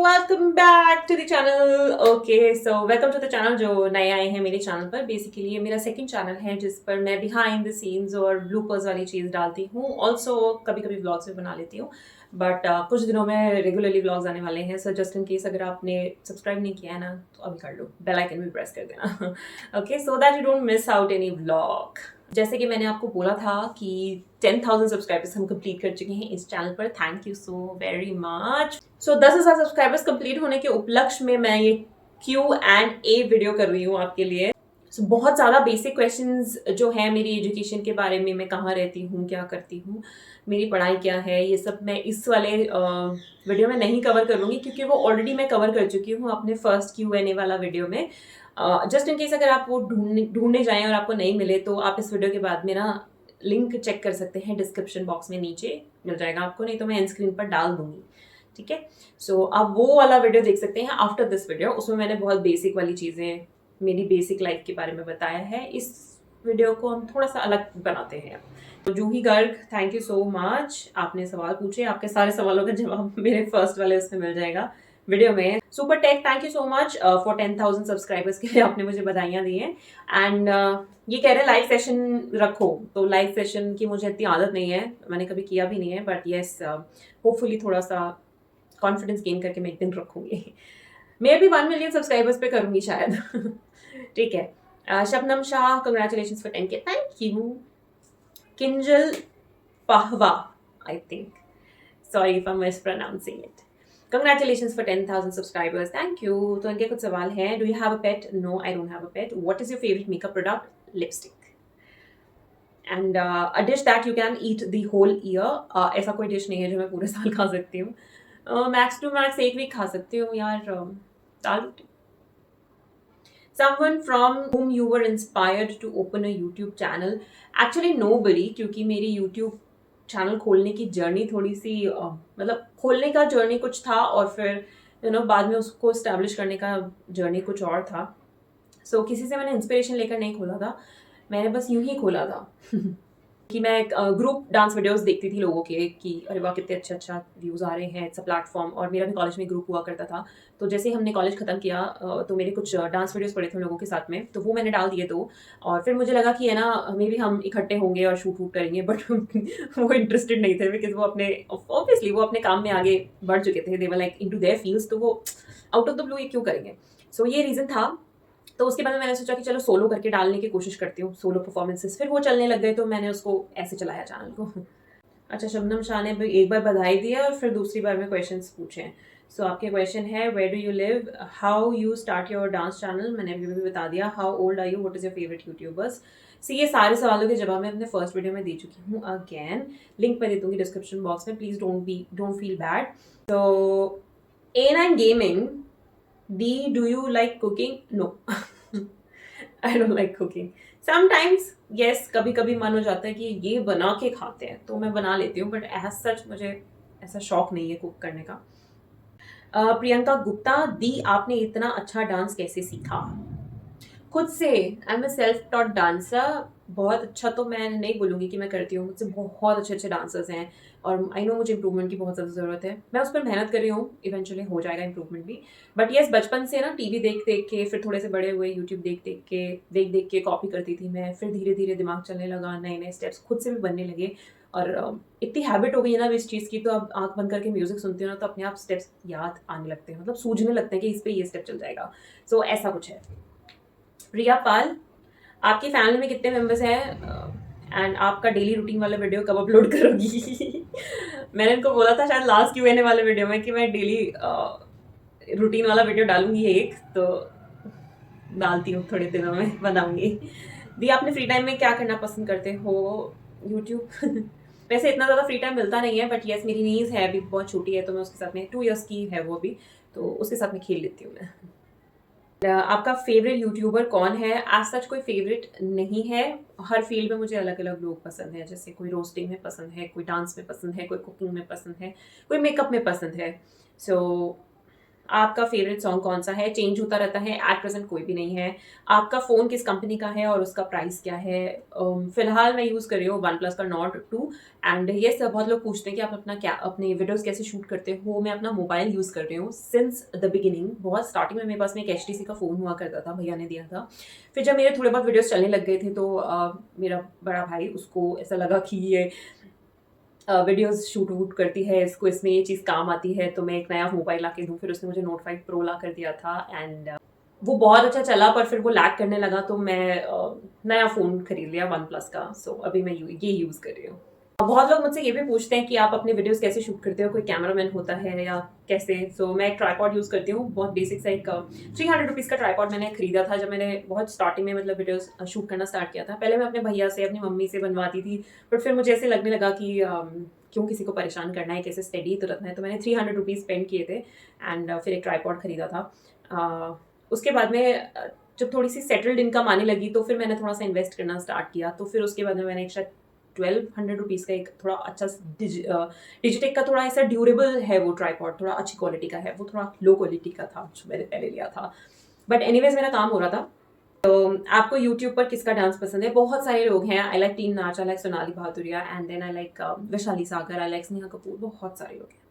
Welcome back to the channel. Okay so welcome to the channel. जो नए आए हैं मेरे चैनल पर, बेसिकली ये मेरा सेकंड चैनल है जिस पर मैं बिहाइंड द सीन्स और ब्लूपर्स वाली चीज़ डालती हूँ। ऑल्सो कभी कभी व्लॉग्स भी बना लेती हूँ, बट कुछ दिनों में रेगुलरली व्लॉग्स आने वाले हैं। सो जस्ट इन केस अगर आपने सब्सक्राइब नहीं किया है ना, तो अभी कर लो, बेल आइकन भी प्रेस कर देना। Okay, so that you don't miss out any vlog. जैसे कि मैंने आपको बोला था कि 10,000 सब्सक्राइबर्स हम कंप्लीट कर चुके हैं इस चैनल पर। Thank you so very much. So 10,000 subscribers complete होने के उपलक्ष्य में मैं ये Q&A वीडियो कर रही हूँ आपके लिए। बहुत ज़्यादा बेसिक क्वेश्चंस जो है मेरी एजुकेशन के बारे में, मैं कहाँ रहती हूँ, क्या करती हूँ, मेरी पढ़ाई क्या है, ये सब मैं इस वाले वीडियो में नहीं कवर करूँगी क्योंकि वो ऑलरेडी मैं कवर कर चुकी हूँ अपने फर्स्ट Q&A वाला वीडियो में। जस्ट इन केस अगर आप वो ढूंढने जाएं और आपको नहीं मिले, तो आप इस वीडियो के बाद में ना लिंक चेक कर सकते हैं, डिस्क्रिप्शन बॉक्स में नीचे मिल जाएगा आपको, नहीं तो मैं एंड स्क्रीन पर डाल दूंगी। ठीक है, सो आप वो वाला वीडियो देख सकते हैं आफ्टर दिस वीडियो। उसमें मैंने बहुत बेसिक वाली चीज़ें, मेरी बेसिक लाइफ के बारे में बताया है। इस वीडियो को हम थोड़ा सा अलग बनाते हैं। तो Juhi Garg, thank you so much. आपने सवाल पूछे, आपके सारे सवालों का जवाब मेरे फर्स्ट वाले उसमें मिल जाएगा वीडियो में। Super tech, thank you so much for 10,000 subscribers के लिए आपने मुझे बधाइयाँ दी हैं। एंड ये कह रहे हैं लाइव सेशन रखो, तो लाइव सेशन की मुझे इतनी आदत नहीं है, मैंने कभी किया भी नहीं है, बट येस होपफुली थोड़ा सा कॉन्फिडेंस गेन करके मैं एक दिन रखूंगी। मैं भी 1 मिलियन सब्सक्राइबर्स पे करूंगी शायद। ठीक है, Shabnam Shah, congratulation for 10K, thank you. Kinjal Pahwa, I think, sorry if I am mispronouncing it. Congratulations for 10,000 subscribers, thank you. तो इनके कुछ सवाल हैं। Do you have a pet? No, I don't have a pet. What is your favourite makeup product? Lipstick. And a dish that you can eat the whole year? ऐसा कोई dish नहीं है जो मैं पूरे साल खा सकती हूँ। मैक्स टू मैक्स एक वीक खा सकती हूँ यार, दाल रोटी। Someone from whom you were inspired to open a YouTube channel? Actually nobody, क्योंकि मेरी YouTube चैनल खोलने की जर्नी थोड़ी सी मतलब खोलने का जर्नी कुछ था और फिर बाद में उसको स्टैब्लिश करने का जर्नी कुछ और था। सो किसी से मैंने इंस्पिरेशन लेकर नहीं खोला था, मैंने बस यूं ही खोला था। कि मैं ग्रुप डांस वीडियोस देखती थी लोगों के कि अरे वाह कितने अच्छा व्यूज़ आ रहे हैं, इट्स अ प्लेटफॉर्म। और मेरा भी कॉलेज में ग्रुप हुआ करता था, तो जैसे ही हमने कॉलेज खत्म किया तो मेरे कुछ डांस वीडियोस पड़े थे उन लोगों के साथ में, तो वो मैंने डाल दिए। तो और फिर मुझे लगा कि है ना, मे बी हम इकट्ठे होंगे और शूट वूट करेंगे, बट वो इंटरेस्टेड नहीं थे बिकॉज वो अपने ऑब्वियसली वो अपने काम में आगे बढ़ चुके थे, they were like into their fields, तो वो आउट ऑफ द ब्लू ये क्यों करेंगे। सो ये रीज़न था। तो उसके बाद में मैंने सोचा कि चलो सोलो करके डालने की कोशिश करती हूँ, सोलो परफॉर्मेंसेस। फिर वो चलने लग गए, तो मैंने उसको ऐसे चलाया चैनल को। अच्छा, शबनम शाह ने भी एक बार बधाई दी है और फिर दूसरी बार में क्वेश्चंस पूछे हैं। सो आपके क्वेश्चन है, where do you live, how you start your dance channel, मैंने अभी भी बता दिया। How old are you, what is your favourite YouTubers. See ये सारे सवालों के जवाब मैं अपने फर्स्ट वीडियो में दे चुकी हूँ। अगेन लिंक मैं दे दूंगी डिस्क्रिप्शन बॉक्स में, प्लीज डोंट फील बैड। तो A9 gaming, D, do you like cooking? No. I don't like cooking. Sometimes yes, कभी कभी मन हो जाता है कि ये बना के खाते हैं, तो मैं बना लेती हूँ, बट एज सच मुझे ऐसा शौक नहीं है कुक करने का। प्रियंका गुप्ता, दी आपने इतना अच्छा डांस कैसे सीखा? खुद से। आई am a self taught dancer. बहुत अच्छा तो मैं नहीं बोलूँगी कि मैं करती हूँ, मुझसे बहुत अच्छे अच्छे डांसर्स हैं और आई नो मुझे इंप्रूवमेंट की बहुत ज़्यादा ज़रूरत है। मैं उस पर मेहनत कर रही हूँ, इवेंचुअली हो जाएगा इंप्रूवमेंट भी। बट येस, बचपन से ना टीवी देख देख के, फिर थोड़े से बड़े हुए यूट्यूब देख देख के कॉपी करती थी मैं। फिर धीरे धीरे दिमाग चलने लगा, नए नए स्टेप्स खुद से भी बनने लगे। और इतनी हैबिट हो गई है ना इस चीज़ की, तो अब आँख बंद करके म्यूजिक सुनती हूँ ना, तो अपने आप स्टेप्स याद आने लगते हैं, मतलब सूझने लगते हैं कि इस पे ये स्टेप चल जाएगा। सो ऐसा कुछ है। प्रिया पाल, आपकी फैमिली में कितने मेंबर्स हैं एंड आपका डेली रूटीन वाला वीडियो कब अपलोड करोगी? मैंने इनको बोला था शायद लास्ट Q&A वाले वीडियो में कि मैं डेली रूटीन वाला वीडियो डालूंगी एक, तो डालती हूँ थोड़े दिनों में, बनाऊंगी। दी आपने फ्री टाइम में क्या करना पसंद करते हो? यूट्यूब। वैसे इतना ज़्यादा फ्री टाइम मिलता नहीं है, बट यस मेरी नीज है, अभी बहुत छोटी है, तो मैं उसके साथ में 2 years की है वो भी, तो उसके साथ में खेल लेती हूँ मैं। आपका फेवरेट यूट्यूबर कौन है? एज सच कोई फेवरेट नहीं है, हर फील्ड में मुझे अलग अलग लोग पसंद है। जैसे कोई रोस्टिंग में पसंद है, कोई डांस में पसंद है, कोई कुकिंग में पसंद है, कोई मेकअप में पसंद है। सो आपका फेवरेट सॉन्ग कौन-सा है? चेंज होता रहता है, एट प्रेज़ेंट कोई भी नहीं है। आपका फ़ोन किस कंपनी का है और उसका प्राइस क्या है? फ़िलहाल मैं यूज़ कर रही हूँ वन प्लस का नॉट 2 एंड येस बहुत लोग पूछते हैं कि आप अपने वीडियोज़ कैसे शूट करते हो? मैं अपना मोबाइल यूज़ कर रही हूँ सिंस द बिगिनिंग। बहुत स्टार्टिंग में मेरे पास में एक एचटीसी का फ़ोन हुआ करता था, भैया ने दिया था। फिर जब मेरे थोड़े बहुत वीडियोज़ चलने लग गए थे तो मेरा बड़ा भाई उसको ऐसा लगा कि ये वीडियोज़ शूट वूट करती है, इसको इसमें ये चीज़ काम आती है, तो मैं एक नया मोबाइल ला के दूँ। फिर उसने मुझे नोट 5 प्रो ला कर दिया था एंड वो बहुत अच्छा चला पर फिर वो लैग करने लगा तो मैं नया फ़ोन खरीद लिया वन प्लस का। सो अभी मैं ये यूज़ कर रही हूँ। बहुत लोग मुझसे ये भी पूछते हैं कि आप अपने वीडियोज़ कैसे शूट करते हो? कोई कैमरामैन होता है या कैसे? सो मैं एक ट्राइपॉड यूज़ करती हूँ, बहुत बेसिक सा एक ₹300 का ट्राइपॉड मैंने खरीदा था जब मैंने बहुत स्टार्टिंग में मतलब वीडियोज़ शूट करना स्टार्ट किया था। पहले मैं अपने भैया से, अपनी मम्मी से बनवाती थी, बट फिर मुझे ऐसे लगने लगा कि क्यों किसी को परेशान करना है, कैसे स्टेडी तो रखना है, तो मैंने ₹300 स्पेंड किए थे एंड फिर एक ट्राइपॉड खरीदा था। उसके बाद में जब थोड़ी-सी सेटल्ड इनकम आने लगी तो फिर मैंने थोड़ा-सा इन्वेस्ट करना स्टार्ट किया, तो फिर उसके बाद में मैंने एक शायद ₹1200 का एक थोड़ा अच्छा डिजिटेक का थोड़ा ऐसा ड्यूरेबल है वो ट्राइपॉड, थोड़ा अच्छी क्वालिटी का है, वो थोड़ा लो क्वालिटी का था जो मैंने पहले लिया था। बट एनीवेज़ मेरा काम हो रहा था। आपको यूट्यूब पर किसका डांस पसंद है? बहुत सारे लोग हैं। आई like team Naach, I like Sonali Bhadauria and then I like Vaishali Sagar, I like Sneha Kapoor, बहुत सारे लोग हैं।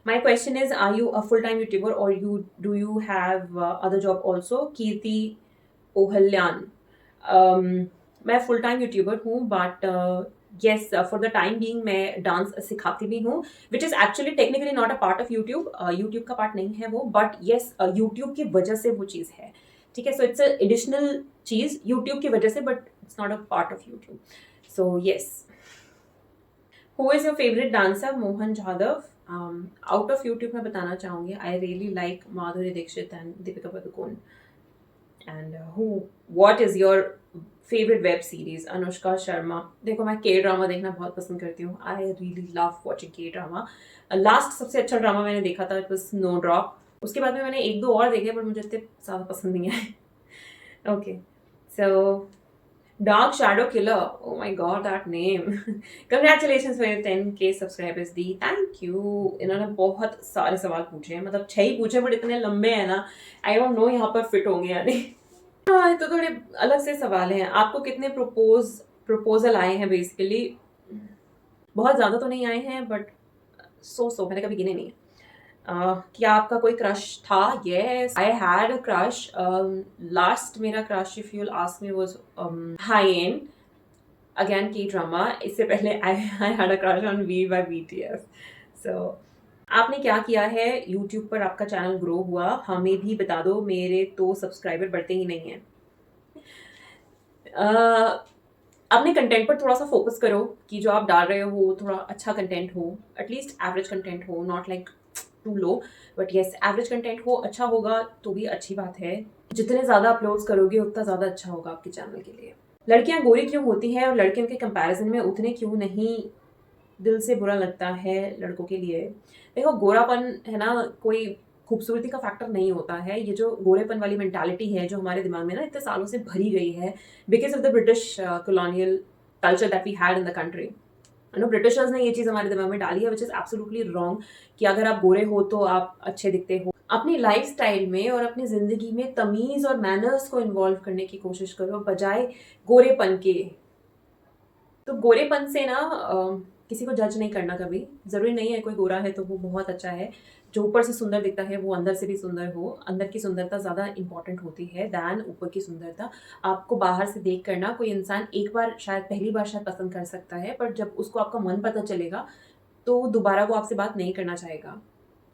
My question is, are you a full-time YouTuber or do you have other job also? कीर्ति ओहल्यान मैं फुल टाइम यूट्यूबर हूँ but yes for the time being मैं dance सिखाती भी हूँ which is actually technically not a part of YouTube YouTube का part नहीं है वो बट येस यूट्यूब की वजह से वो चीज़ है ठीक है सो इट्स एडिशनल चीज़ यूट्यूब की वजह से but it's not a part of YouTube so yes who is your favourite dancer Mohan Jadhav out of YouTube मैं बताना चाहूँगी I really like Madhuri Dixit and Deepika Padukone and who what is your favourite web series Anushka Sharma देखो मैं K drama देखना बहुत पसंद करती हूँ I really love watching K drama last सबसे अच्छा ड्रामा मैंने देखा था इट वाज स्नो ड्रॉप उसके बाद में मैंने एक दो और देखे पर मुझे इतने ज़्यादा पसंद नहीं आए okay so Dark Shadow Killer. Oh my god, that name. Congratulations for your 10K subscribers the. Thank you. इन्होंने बहुत सारे सवाल पूछे हैं मतलब 6 ही पूछे बट इतने लंबे हैं ना आई डोंट नो यहाँ पर फिट होंगे या नहीं हाँ तो थोड़े अलग से सवाल हैं आपको कितने प्रपोजल आए हैं बेसिकली बहुत ज़्यादा तो नहीं आए हैं बट सो मैंने कभी गिने नहीं क्या आपका कोई क्रश था yes I had a crush last मेरा crush if you ask me was hi and again की ड्रामा इससे पहले I had a crush on V by BTS so आपने क्या किया है यूट्यूब पर आपका चैनल ग्रो हुआ हमें भी बता दो मेरे तो सब्सक्राइबर बढ़ते ही नहीं हैं अपने कंटेंट पर थोड़ा सा फोकस करो कि जो आप डाल रहे हो थोड़ा अच्छा कंटेंट हो एटलीस्ट एवरेज कंटेंट हो not like too low but yes average content हो अच्छा होगा तो भी अच्छी बात है जितने ज़्यादा अपलोड्स करोगे उतना ज़्यादा अच्छा होगा आपके चैनल के लिए लड़कियां गोरी क्यों होती हैं और लड़कियों के कंपैरिजन में उतने क्यों नहीं दिल से बुरा लगता है लड़कों के लिए देखो गोरापन है ना कोई खूबसूरती का फैक्टर नहीं होता है ये जो गोरेपन वाली मेंटालिटी है जो हमारे दिमाग में ना इतने सालों से भरी गई है because of the British colonial culture that we had in the country no Britishers ने ये चीज़ हमारे दिमाग में डाली है विच इज़ एब्सोल्युटली रॉन्ग कि अगर आप गोरे हो तो आप अच्छे दिखते हो अपनी लाइफ स्टाइल में और अपनी ज़िंदगी में तमीज़ और मैनर्स को इन्वॉल्व करने की कोशिश करो बजाय गोरेपन के तो गोरेपन से ना किसी को जज नहीं करना कभी ज़रूरी नहीं है कोई गोरा है तो वो बहुत अच्छा है जो ऊपर से सुंदर दिखता है वो अंदर से भी सुंदर हो अंदर की सुंदरता ज़्यादा इंपॉर्टेंट होती है दैन ऊपर की सुंदरता आपको बाहर से देख कर ना कोई इंसान एक बार शायद पहली बार शायद पसंद कर सकता है पर जब उसको आपका मन पता चलेगा तो दोबारा वो आपसे बात नहीं करना चाहेगा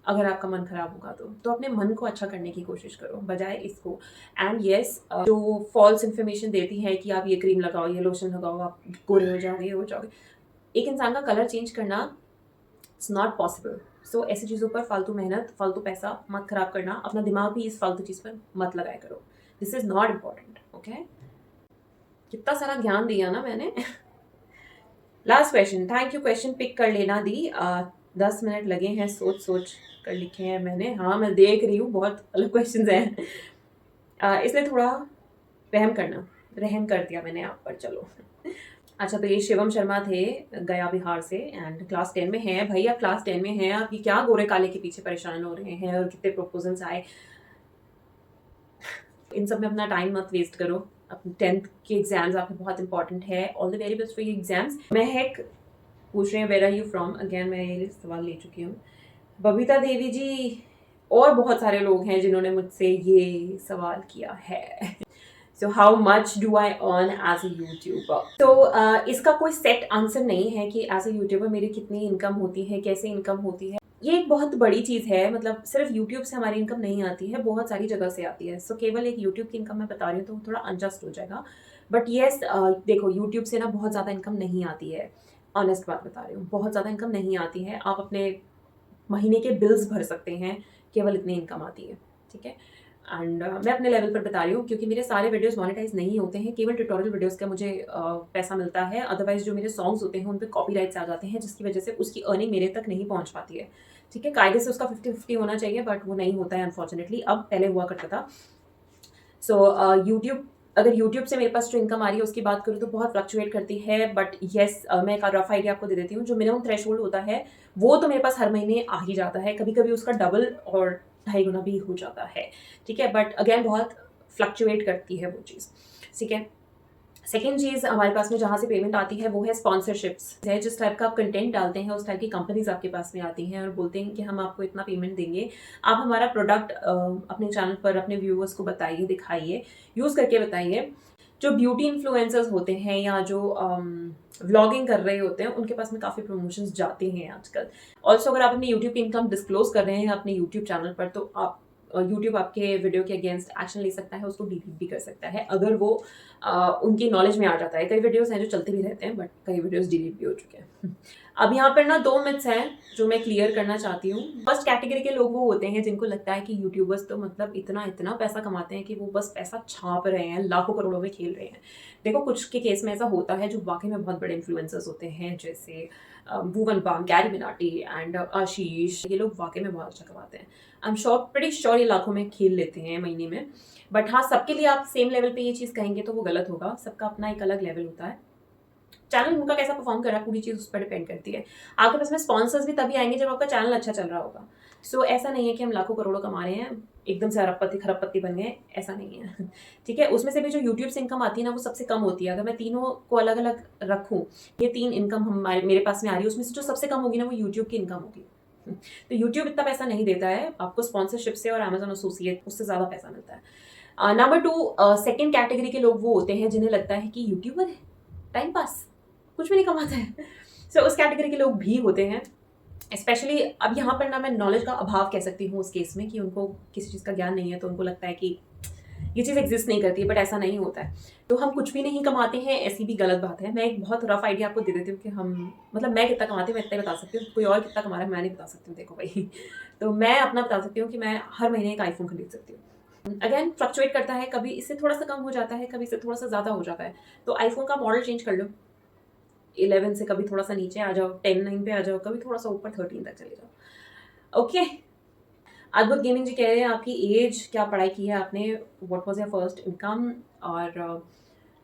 अगर आपका मन खराब होगा तो अपने मन को अच्छा करने की कोशिश करो बजाय इसको एंड येस जो फॉल्स इन्फॉर्मेशन देती है कि आप ये क्रीम लगाओ ये लोशन लगाओ आप गोरे हो जाओगे ये हो जाओगे एक इंसान का कलर चेंज करना इट्स नॉट पॉसिबल सो ऐसी चीज़ों पर फालतू मेहनत फालतू पैसा मत खराब करना अपना दिमाग भी इस फालतू चीज़ पर मत लगाया करो this is not important okay कितना सारा ज्ञान दिया ना मैंने last question thank you question pick कर लेना दी 10 मिनट लगे हैं सोच सोच कर लिखे हैं मैंने हाँ मैं देख रही हूँ बहुत अलग क्वेश्चन हैं इसलिए थोड़ा रहम कर दिया मैंने आप पर चलो अच्छा, तो ये शिवम शर्मा थे, गया बिहार से, एंड क्लास 10 में हैं। भई आप क्लास 10 में हैं, आप ये क्या गोरे-काले के पीछे परेशान हो रहे हैं और कितने प्रपोज़ल्स आए। इन सब में अपना टाइम मत वेस्ट करो। अपने 10th के एग्ज़ाम्स आपके बहुत इंपॉर्टेंट है। All the very best for your exams. Mahak पूछ रहे हैं where are you from? Again मैं ये सवाल ले चुकी हूँ। बबीता देवी जी और बहुत सारे लोग हैं जिन्होंने मुझसे ये सवाल किया है। So how much do I earn as a YouTuber? तो इसका कोई सेट आंसर नहीं है कि एज अ यूट्यूबर मेरी कितनी इनकम होती है, कैसे इनकम होती है। ये एक बहुत बड़ी चीज़ है, मतलब सिर्फ यूट्यूब से हमारी इनकम नहीं आती है, बहुत सारी जगह से आती है। सो केवल एक यूट्यूब की इनकम मैं बता रही हूँ तो वो थोड़ा अनजस्ट हो जाएगा। बट येस, देखो यूट्यूब से ना बहुत ज़्यादा इनकम नहीं आती है। ऑनेस्ट बात बता रही हूँ, बहुत ज़्यादा इनकम नहीं आती है। आप अपने महीने के बिल्स भर सकते हैं, केवल इतनी इनकम आती है, ठीक है। एंड मैं अपने लेवल पर बता रही हूँ क्योंकि मेरे सारे वीडियोस मोनेटाइज नहीं होते हैं, केवल ट्यूटोरियल वीडियोस का मुझे पैसा मिलता है। अदरवाइज जो मेरे सॉन्ग्स होते हैं उन पे कॉपीराइट्स आ जाते हैं, जिसकी वजह से उसकी अर्निंग मेरे तक नहीं पहुँच पाती है, ठीक है। कायदे से उसका 50-50 होना चाहिए, बट वो नहीं होता है अनफॉर्चुनेटली। अब पहले हुआ करता था। सो यूट्यूब, अगर यूट्यूब से मेरे पास जो इनकम आ रही है उसकी बात करूँ तो बहुत फ्लक्चुएट करती है। बट येस, मैं एक रफ आइडिया आपको दे देती हूँ। जो मिनिमम थ्रेशोल्ड होता है वो तो मेरे पास हर महीने आ ही जाता है, कभी कभी उसका डबल और 2.5 गुना भी हो जाता है, ठीक है। बट अगेन बहुत फ्लक्चुएट करती है वो चीज़, ठीक है। सेकेंड चीज़ हमारे पास में जहाँ से पेमेंट आती है वो है स्पॉन्सरशिप्स है। जिस टाइप का आप कंटेंट डालते हैं उस टाइप की कंपनीज आपके पास में आती हैं और बोलते हैं कि हम आपको इतना पेमेंट देंगे, आप हमारा प्रोडक्ट अपने चैनल पर अपने व्यूअर्स को बताइए, दिखाइए, यूज़ करके बताइए। जो ब्यूटी इन्फ्लुएंसर्स होते हैं या जो व्लॉगिंग कर रहे होते हैं उनके पास में काफ़ी प्रमोशंस जाते हैं आजकल। ऑल्सो अगर आप अपनी यूट्यूब की इनकम डिस्क्लोज कर रहे हैं अपने यूट्यूब चैनल पर तो आप यूट्यूब आपके वीडियो के अगेंस्ट एक्शन ले सकता है, उसको डिलीट भी कर सकता है अगर वो उनकी नॉलेज में आ जाता है। कई वीडियोस हैं जो चलते भी रहते हैं, बट कई वीडियोस डिलीट भी हो चुके हैं। अब यहाँ पर ना 2 मिथ्स हैं जो मैं क्लियर करना चाहती हूँ। फर्स्ट कैटेगरी के लोग वो होते हैं जिनको लगता है कि यूट्यूबर्स तो मतलब इतना इतना पैसा कमाते हैं कि वो बस पैसा छाप रहे हैं, लाखों करोड़ों में खेल रहे हैं। देखो कुछ के केस में ऐसा होता है जो वाकई में बहुत बड़े इन्फ्लुएंसर्स होते हैं, जैसे भुवन बाम, गैरी मिनाटी एंड आशीष। ये लोग वाकई में बहुत अच्छा कमाते हैं। I am sure, pretty sure ये लाखों में खेल लेते हैं महीने में। बट हाँ, सबके लिए आप सेम लेवल पे ये चीज़ कहेंगे तो वो गलत होगा। सबका अपना एक अलग लेवल होता है। चैनल उनका कैसा परफॉर्म कर रहा है पूरी चीज़ उस पर डिपेंड करती है। आपके पास में स्पॉन्सर्स भी तभी आएंगे जब आपका चैनल अच्छा चल रहा होगा। सो ऐसा नहीं है कि हम लाखों करोड़ों कमा रहे हैं, एकदम से अरबपति खरबपति बन गए, ऐसा नहीं है। ठीक है, उसमें से भी जो यूट्यूब से इनकम आती है ना वो सबसे कम होती है। अगर मैं तीनों को अलग अलग रखूँ, ये 3 इनकम हमारे मेरे पास में आ रही है, उसमें से जो सबसे कम होगी ना वो यूट्यूब की इनकम होगी। तो यूट्यूब इतना पैसा नहीं देता है आपको, स्पॉन्सरशिप से और अमेजन एसोसिएट उससे ज़्यादा पैसा मिलता है। नंबर 2, सेकेंड कैटेगरी के लोग वो होते हैं जिन्हें लगता है कि यूट्यूबर है टाइम पास, कुछ भी नहीं कमाता है। सो उस कैटेगरी के लोग भी होते हैं। स्पेशली अब यहाँ पर ना मैं नॉलेज का अभाव कह सकती हूँ उस केस में कि उनको किसी चीज़ का ज्ञान नहीं है, तो उनको लगता है कि ये चीज़ एग्जिस्ट नहीं करती है, बट ऐसा नहीं होता है। तो हम कुछ भी नहीं कमाते हैं, ऐसी भी गलत बात है। मैं एक बहुत रफ आइडिया आपको दे देती हूँ कि हम मतलब मैं कितना कमाती हूँ मैं इतना ही बता सकती हूँ, कोई और कितना कमा रहा है मैं नहीं बता सकती हूँ। देखो भाई, तो मैं अपना बता सकती हूँ कि मैं हर महीने एक आईफोन खरीद सकती हूँ। अगेन फ्लक्चुएट करता है, कभी इससे थोड़ा सा कम हो जाता है, कभी इससे थोड़ा सा ज़्यादा हो जाता है। तो आईफोन का मॉडल चेंज कर लो, 11 से कभी थोड़ा सा नीचे आ जाओ, 10 9 पे आ जाओ, कभी थोड़ा सा ऊपर 13 तक चले जाओ। ओके, अद्भुत गेमिंग जी कह रहे हैं आपकी एज क्या, पढ़ाई की है आपने, what was your first income, और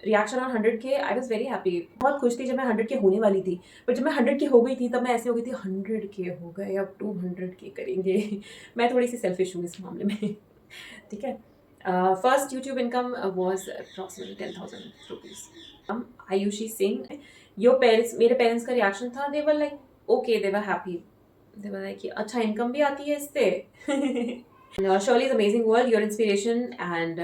reaction on 100K। I was very happy, बहुत खुश थी जब मैं 100K होने वाली थी। बट जब मैं 100K हो गई थी तब मैं ऐसे हो गई थी 100K हो गए अब 200K करेंगे। मैं थोड़ी सी सेल्फिश हूँ इस मामले में। ठीक है। First YouTube income was approximately 10,000 rupees. Ayushi Singh, your parents, मेरे पेरेंट्स का रिएक्शन था, they were like okay, they were happy, they were like अच्छा इनकम भी आती है इससे। Shirley's amazing world, your inspiration and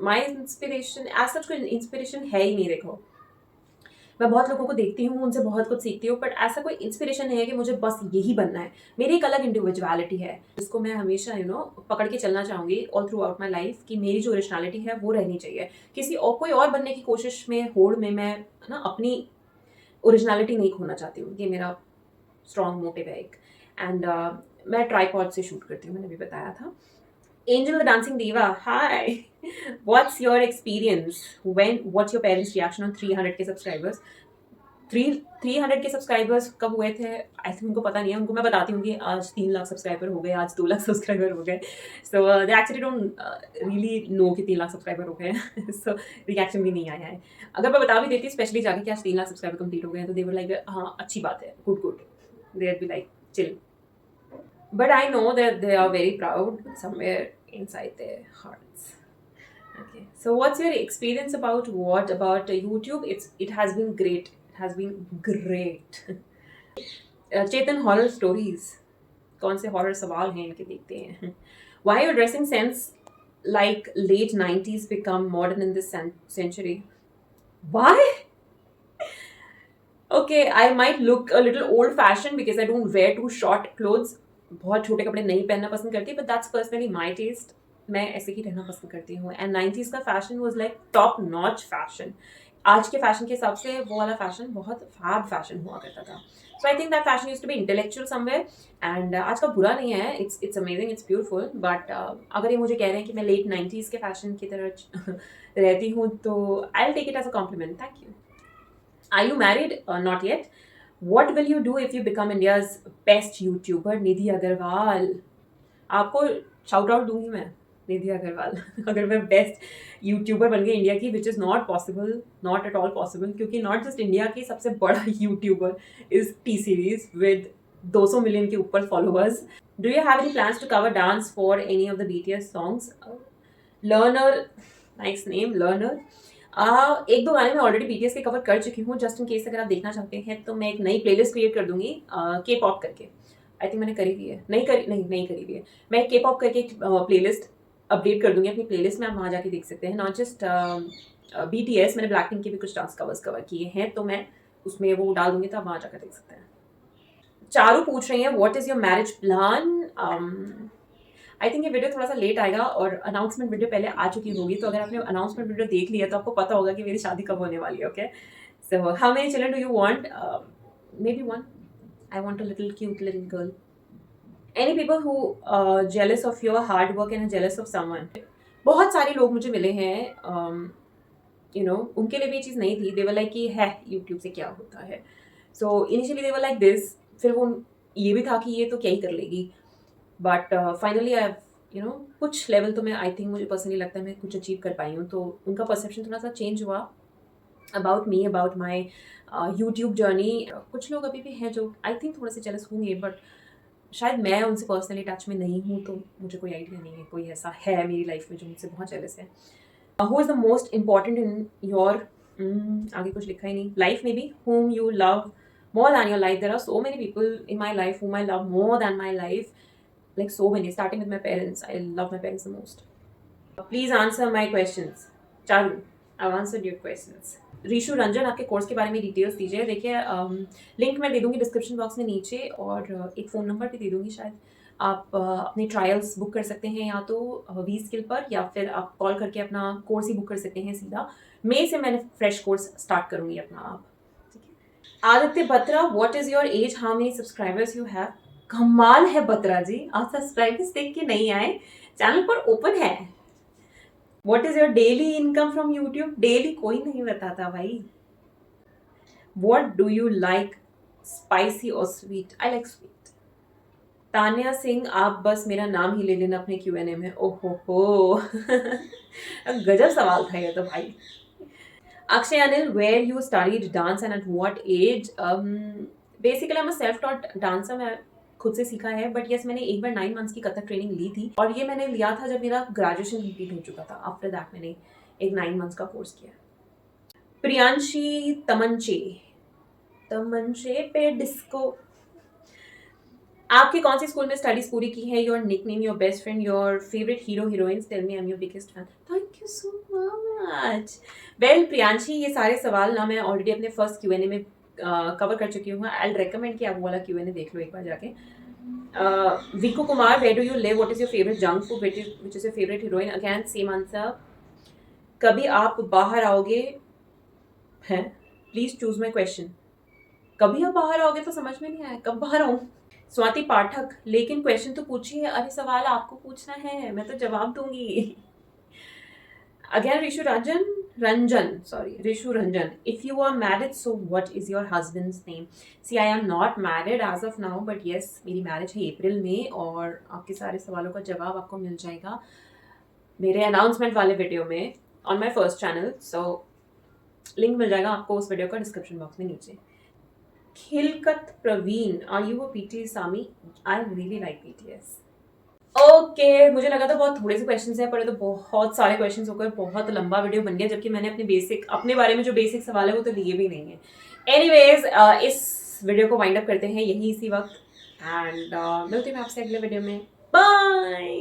my inspiration as such कोई inspiration है ही नहीं। देखो मैं बहुत लोगों को देखती हूँ, उनसे बहुत कुछ सीखती हूँ, बट ऐसा कोई इंस्पिरेशन नहीं है कि मुझे बस यही बनना है। मेरी एक अलग इंडिविजुअलिटी है जिसको मैं हमेशा पकड़ के चलना चाहूँगी all through out my life, कि मेरी जो ओरिजिनलिटी है वो रहनी चाहिए। किसी और कोई और बनने की कोशिश में, होड़ में मैं ना अपनी ओरिजिनलिटी नहीं खोना चाहती हूँ। ये मेरा स्ट्रॉन्ग मोटिव है एक। एंड मैं ट्राईपॉड से शूट करती हूँ, मैंने भी बताया था। Angel the dancing diva, hi, what's your experience when, what's your parents reaction on 300K subscribers? 300 के सब्सक्राइबर्स कब हुए थे आई थिंक उनको पता नहीं है। उनको मैं बताती हूँ कि आज 3 लाख सब्सक्राइबर हो गए, आज 2 लाख सब्सक्राइबर हो गए। So they actually don't really know कि 3 लाख सब्सक्राइबर हो गए हैं। सो रिएक्शन भी नहीं आया है। अगर मैं बता भी देती स्पेशली जाके कि आज 3 लाख सब्सक्राइबर कंप्लीट हो गए हैं, तो दे वर लाइक हाँ अच्छी बात है, good good, they be like chill. But I know that they are very proud somewhere inside their hearts. Okay. So what's your experience about what about YouTube? It has been great. It has been great. Chetan horror stories कौन से horror सवाल हैं इनके देखते हैं. Why your dressing sense like late 90s become modern in this century? Why? Okay, I might look a little old fashioned because I don't wear too short clothes. बहुत छोटे कपड़े नहीं पहनना पसंद करती, but that's personally my taste. मैं ऐसे ही रहना पसंद करती हूँ. एंड 90s का fashion was like top notch fashion. आज के फैशन के हिसाब से वो वाला फैशन बहुत फैब फैशन हुआ करता था. So I think that fashion used to be intellectual somewhere. And आज का बुरा नहीं है, it's amazing, it's beautiful. But अगर ये मुझे कह रहे हैं कि मैं लेट 90s के फैशन की तरह रहती हूँ, तो I will take it as a compliment. Thank you. Are you married? Not yet. What will you do if you become India's best YouTuber? निधि अग्रवाल. आपको शाउट आउट दूंगी मैं, निधि अग्रवाल. अगर मैं बेस्ट यूट्यूबर बन गई इंडिया की, which is not possible, not at all possible, क्योंकि not just India की सबसे बड़ा youtuber is T series with 200 million के ऊपर followers. Do you have any plans to cover dance for any of the BTS songs? Learner, nice name, learner. एक दो गाने मैं ऑलरेडी BTS के कवर कर चुकी हूँ. जस्ट इन केस अगर आप देखना चाहते हैं तो मैं एक नई प्लेलिस्ट क्रिएट कर दूंगी के पॉप करके. आई थिंक मैंने करी हुई है, नहीं करी हुई है. मैं के पॉप करके एक प्लेलिस्ट अपडेट कर दूंगी अपनी प्लेलिस्ट में. आप वहाँ जाके देख सकते हैं. नॉट जस्ट BTS, मैंने ब्लैक पिंक के भी कुछ डांस कवर्स कवर किए हैं, तो मैं उसमें वो डाल दूंगी, तो आप वहाँ जाकर देख सकते हैं. चारू पूछ रही है what is your marriage plan. I think ये वीडियो थोड़ा सा लेट आएगा और अनाउंसमेंट वीडियो पहले आ चुकी होगी. तो अगर आपने अनाउंसमेंट वीडियो देख लिया तो आपको पता होगा कि मेरी शादी कब होने वाली है. Okay, so how many children do you want? May be one. I want a little cute little girl. Any people who jealous of your hard work and jealous of someone? बहुत सारे लोग मुझे मिले हैं, उनके लिए भी ये चीज़ नहीं थी. दे वर लाइक कि है यूट्यूब से क्या होता है. So initially they were like this. फिर वो ये भी था कि ये तो क्या ही कर लेगी. बट फाइनली आई कुछ लेवल तो मैं आई थिंक मुझे पर्सनली लगता है मैं कुछ अचीव कर पाई हूँ. तो उनका परसेप्शन थोड़ा सा चेंज हुआ about me, about my YouTube journey. कुछ लोग अभी भी हैं जो आई थिंक थोड़े से जेलस होंगे, बट शायद मैं उनसे पर्सनली टच में नहीं हूँ, तो मुझे कोई आइडिया नहीं है कोई ऐसा है मेरी लाइफ में जो मुझसे बहुत जेलस है. Who is the most important in your, आगे कुछ लिखा ही नहीं, लाइफ में भी, whom you love more than your life? There are so many people in my life whom I love more than my life. Like so many, starting with my parents. I love my parents the most. Please answer my questions. Charu, I've answered your questions. Rishu Ranjan, आपके course के बारे में details दीजिए. देखिए, link मैं दे दूंगी description box में नीचे, और एक फ़ोन नंबर भी दे दूंगी शायद. आप अपने ट्रायल्स बुक कर सकते हैं या तो वी स्किल पर, या फिर आप कॉल करके अपना कोर्स ही बुक कर सकते हैं सीधा. मई से मैंने फ्रेश कोर्स स्टार्ट करूँगी अपना. आप ठीक है. Aditya Batra, what is your age, how many subscribers you have? कमाल है बत्रा जी, आप सब्सक्राइबर्स देख के नहीं आए, चैनल पर ओपन है. What is your daily income from YouTube? Daily कोई नहीं बताता भाई. What do you like, spicy और sweet? I like sweet. Tanya Singh, आप बस मेरा नाम ही ले लेना अपने Q&A में. ओहो हो गजब सवाल था ये तो भाई. Akshay Anil, where you studied dance and at what age? Basically I am a self taught dancer. मैं खुद से सीखा है, बट यस मैंने एक बार 9 मंथ्स की कथक ट्रेनिंग ली थी, और ये मैंने लिया था जब मेरा ग्रेजुएशन कंप्लीट हो चुका था. आफ्टर दैट मैंने एक 9 मंथ्स का कोर्स किया. प्रियांशी तमंचे, तमंचे पे डिस्को, आपके कौन से स्कूल में स्टडीज पूरी की है? Your nickname, your best friend, your favourite hero heroines, tell me, I am your biggest fan. Thank you so much. Well Priyanshi, ये सारे सवाल ना मैं ऑलरेडी अपने फर्स्ट Q&A में कवर कर चुकी हूँ. आई रेकमेंड कि आप वो वाला Q&A देख लो एक बार जाके. Viku Kumar, where do you live, what is your favourite junk food, which is your favourite heroine? Again same answer. कभी आप बाहर आओगे हैं? Please choose my question. कभी आप बाहर आओगे तो समझ में नहीं आया, कब बाहर आऊँ? स्वाति पाठक, लेकिन क्वेश्चन तो पूछिए. अरे सवाल आपको पूछना है, मैं तो जवाब दूंगी. Again Rishu Rajan, Ranjan, sorry, Rishu Ranjan. If you are married, so what is your husband's name? See, I am not married as of now, but yes, मेरी मैरिज है अप्रैल में और आपके सारे सवालों का जवाब आपको मिल जाएगा मेरे अनाउंसमेंट वाले वीडियो में on my first channel. So link मिल जाएगा आपको उस वीडियो का डिस्क्रिप्शन बॉक्स में नीचे. Khilkat Praveen, are you a BTS army? I really like BTS. Okay, मुझे लगा था बहुत थोड़े से क्वेश्चंस हैं, पर ये तो बहुत सारे क्वेश्चंस होकर बहुत लंबा वीडियो बन गया, जबकि मैंने अपने बारे में जो बेसिक सवाल है वो तो दिए भी नहीं है. एनीवेज, इस वीडियो को वाइंड अप करते हैं यहीं इसी वक्त, एंड मिलते हैं आपसे अगले वीडियो में. बाय.